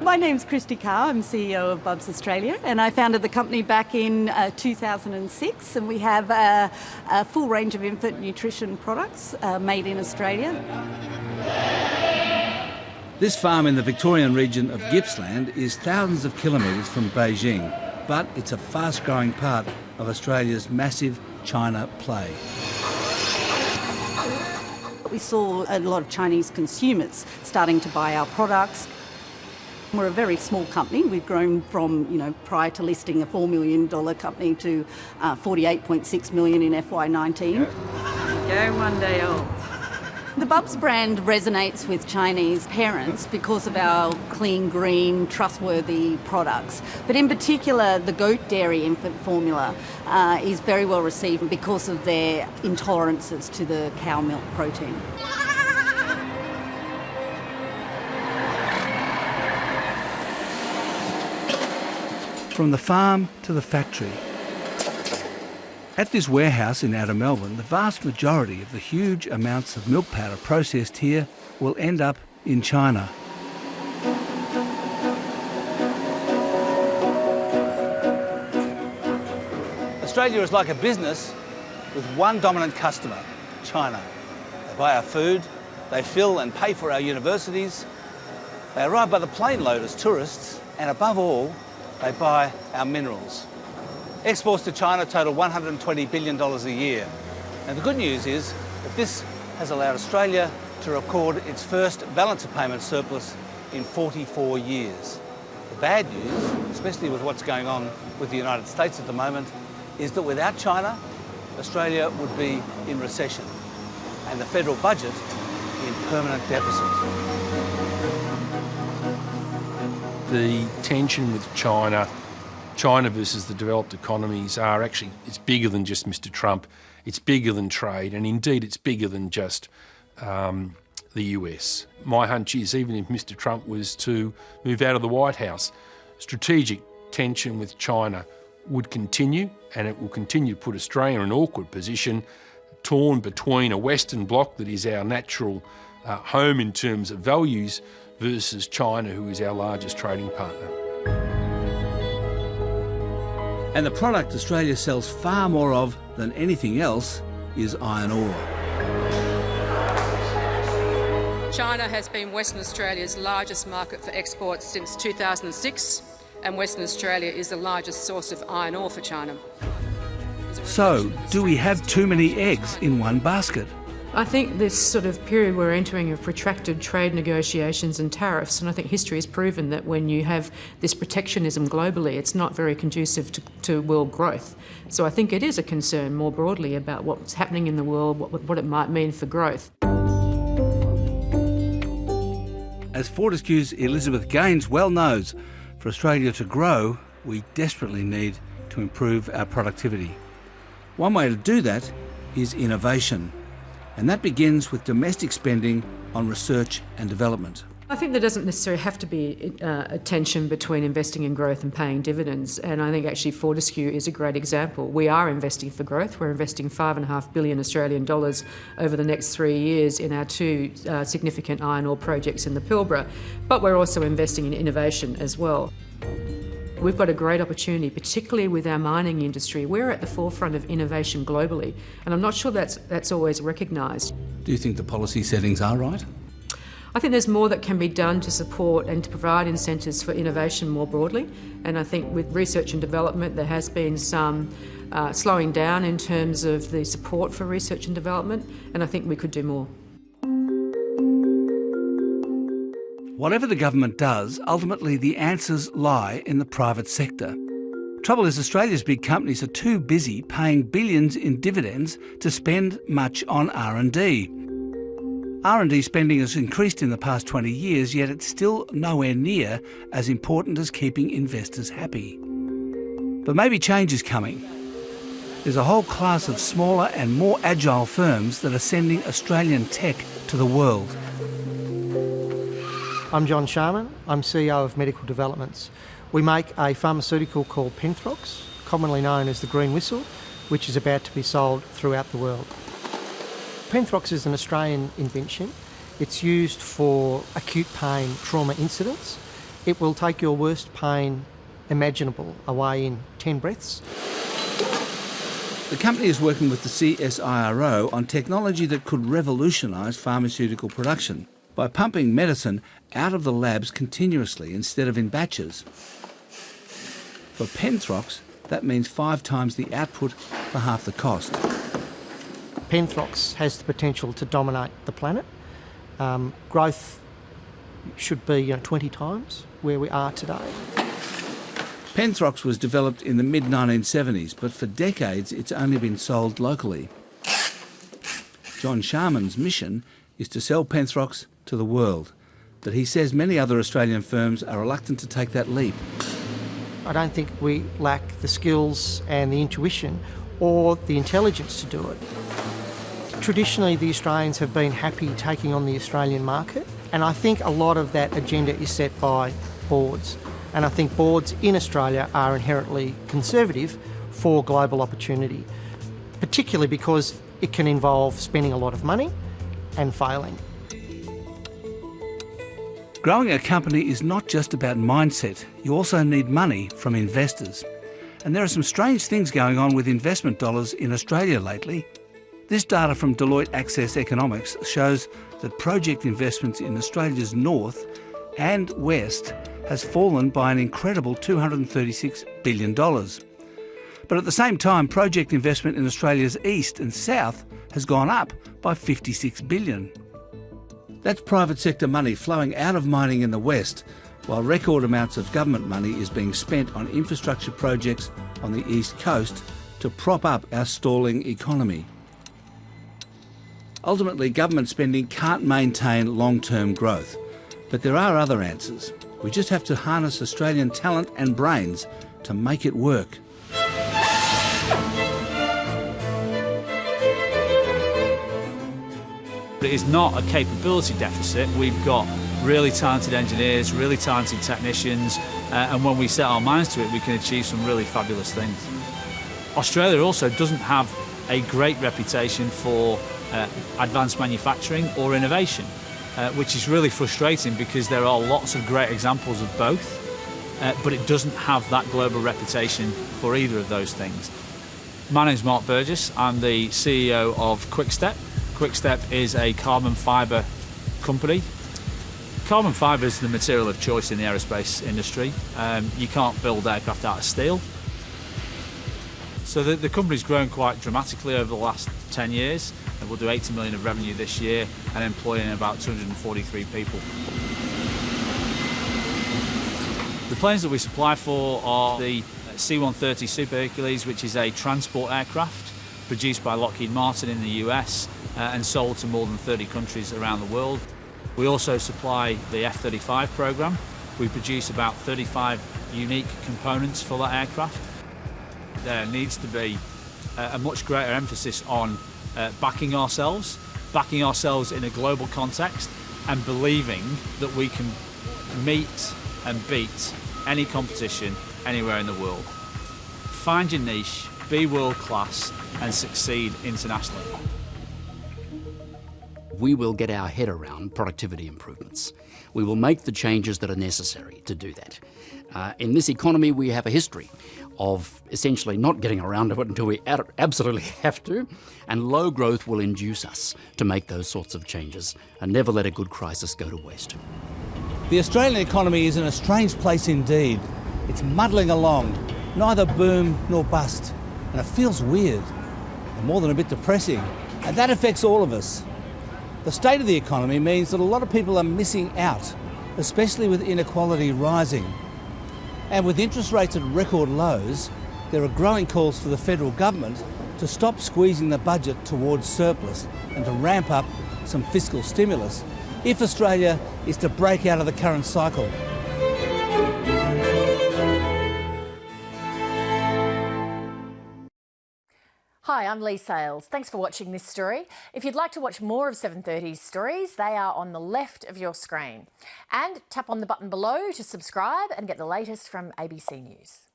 My name's Christy Carr. I'm CEO of Bubs Australia, and I founded the company back in 2006, and we have a full range of infant nutrition products made in Australia. This farm in the Victorian region of Gippsland is thousands of kilometres from Beijing, but it's a fast-growing part of Australia's massive China play. We saw a lot of Chinese consumers starting to buy our products. We're a very small company. We've grown from, prior to listing, a $4 million company to $48.6 million in FY19. Go one day old. The Bubs brand resonates with Chinese parents because of our clean, green, trustworthy products. But in particular, the goat dairy infant formula is very well received because of their intolerances to the cow milk protein. From the farm to the factory. At this warehouse in outer Melbourne, the vast majority of the huge amounts of milk powder processed here will end up in China. Australia is like a business with one dominant customer, China. They buy our food, they fill and pay for our universities, they arrive by the plane load as tourists, and above all, they buy our minerals. Exports to China total $120 billion a year. And the good news is that this has allowed Australia to record its first balance of payment surplus in 44 years. The bad news, especially with what's going on with the United States at the moment, is that without China, Australia would be in recession and the federal budget in permanent deficit. The tension with China versus the developed economies it's bigger than just Mr. Trump, it's bigger than trade, and indeed it's bigger than just the US. My hunch is even if Mr. Trump was to move out of the White House, strategic tension with China would continue, and it will continue to put Australia in an awkward position, torn between a Western bloc that is our natural home in terms of values versus China, who is our largest trading partner. And the product Australia sells far more of than anything else is iron ore. China has been Western Australia's largest market for exports since 2006, and Western Australia is the largest source of iron ore for China. So, do we have too many eggs in one basket? I think this sort of period we're entering of protracted trade negotiations and tariffs, and I think history has proven that when you have this protectionism globally, it's not very conducive to world growth. So I think it is a concern more broadly about what's happening in the world, what it might mean for growth. As Fortescue's Elizabeth Gaines well knows, for Australia to grow, we desperately need to improve our productivity. One way to do that is innovation. And that begins with domestic spending on research and development. I think there doesn't necessarily have to be a tension between investing in growth and paying dividends, and I think actually Fortescue is a great example. We are investing for growth. We're investing $5.5 billion Australian dollars over the next 3 years in our two significant iron ore projects in the Pilbara, but we're also investing in innovation as well. We've got a great opportunity, particularly with our mining industry. We're at the forefront of innovation globally, and I'm not sure that's always recognised. Do you think the policy settings are right? I think there's more that can be done to support and to provide incentives for innovation more broadly, and I think with research and development there has been some slowing down in terms of the support for research and development, and I think we could do more. Whatever the government does, ultimately the answers lie in the private sector. Trouble is, Australia's big companies are too busy paying billions in dividends to spend much on R&D. R&D spending has increased in the past 20 years, yet it's still nowhere near as important as keeping investors happy. But maybe change is coming. There's a whole class of smaller and more agile firms that are sending Australian tech to the world. I'm John Sharman. I'm CEO of Medical Developments. We make a pharmaceutical called Penthrox, commonly known as the green whistle, which is about to be sold throughout the world. Penthrox is an Australian invention. It's used for acute pain trauma incidents, It will take your worst pain imaginable away in 10 breaths. The company is working with the CSIRO on technology that could revolutionise pharmaceutical production by pumping medicine out of the labs continuously instead of in batches. For Penthrox, that means 5 times the output for half the cost. Penthrox has the potential to dominate the planet. Growth should be 20 times where we are today. Penthrox was developed in the mid-1970s, but for decades it's only been sold locally. John Sharman's mission is to sell Penthrox to the world, but he says many other Australian firms are reluctant to take that leap. I don't think we lack the skills and the intuition or the intelligence to do it. Traditionally, the Australians have been happy taking on the Australian market, and I think a lot of that agenda is set by boards. And I think boards in Australia are inherently conservative for global opportunity, particularly because it can involve spending a lot of money and failing. Growing a company is not just about mindset. You also need money from investors. And there are some strange things going on with investment dollars in Australia lately. This data from Deloitte Access Economics shows that project investments in Australia's north and west has fallen by an incredible $236 billion. But at the same time, project investment in Australia's east and south has gone up by $56 billion. That's private sector money flowing out of mining in the west, while record amounts of government money is being spent on infrastructure projects on the east coast to prop up our stalling economy. Ultimately, government spending can't maintain long-term growth, but there are other answers. We just have to harness Australian talent and brains to make it work. It is not a capability deficit. We've got really talented engineers, really talented technicians, and when we set our minds to it, we can achieve some really fabulous things. Australia also doesn't have a great reputation for advanced manufacturing or innovation. Which is really frustrating because there are lots of great examples of both, but it doesn't have that global reputation for either of those things. My name's Mark Burgess. I'm the CEO of Quickstep. Quickstep is a carbon fibre company. Carbon fibre is the material of choice in the aerospace industry. You can't build aircraft out of steel. So the company's grown quite dramatically over the last 10 years. We'll do 80 million of revenue this year and employing about 243 people. The planes that we supply for are the C-130 Super Hercules, which is a transport aircraft produced by Lockheed Martin in the US and sold to more than 30 countries around the world. We also supply the F-35 program. We produce about 35 unique components for that aircraft. There needs to be a much greater emphasis on backing ourselves in a global context and believing that we can meet and beat any competition anywhere in the world. Find your niche, be world class and succeed internationally. We will get our head around productivity improvements. We will make the changes that are necessary to do that. In this economy, we have a history of essentially not getting around to it until we absolutely have to, and low growth will induce us to make those sorts of changes and never let a good crisis go to waste. The Australian economy is in a strange place indeed. It's muddling along, neither boom nor bust, and it feels weird, and more than a bit depressing, and that affects all of us. The state of the economy means that a lot of people are missing out, especially with inequality rising. And with interest rates at record lows, there are growing calls for the federal government to stop squeezing the budget towards surplus and to ramp up some fiscal stimulus if Australia is to break out of the current cycle. Hi, I'm Lee Sales. Thanks for watching this story. If you'd like to watch more of 730's stories, they are on the left of your screen. And tap on the button below to subscribe and get the latest from ABC News.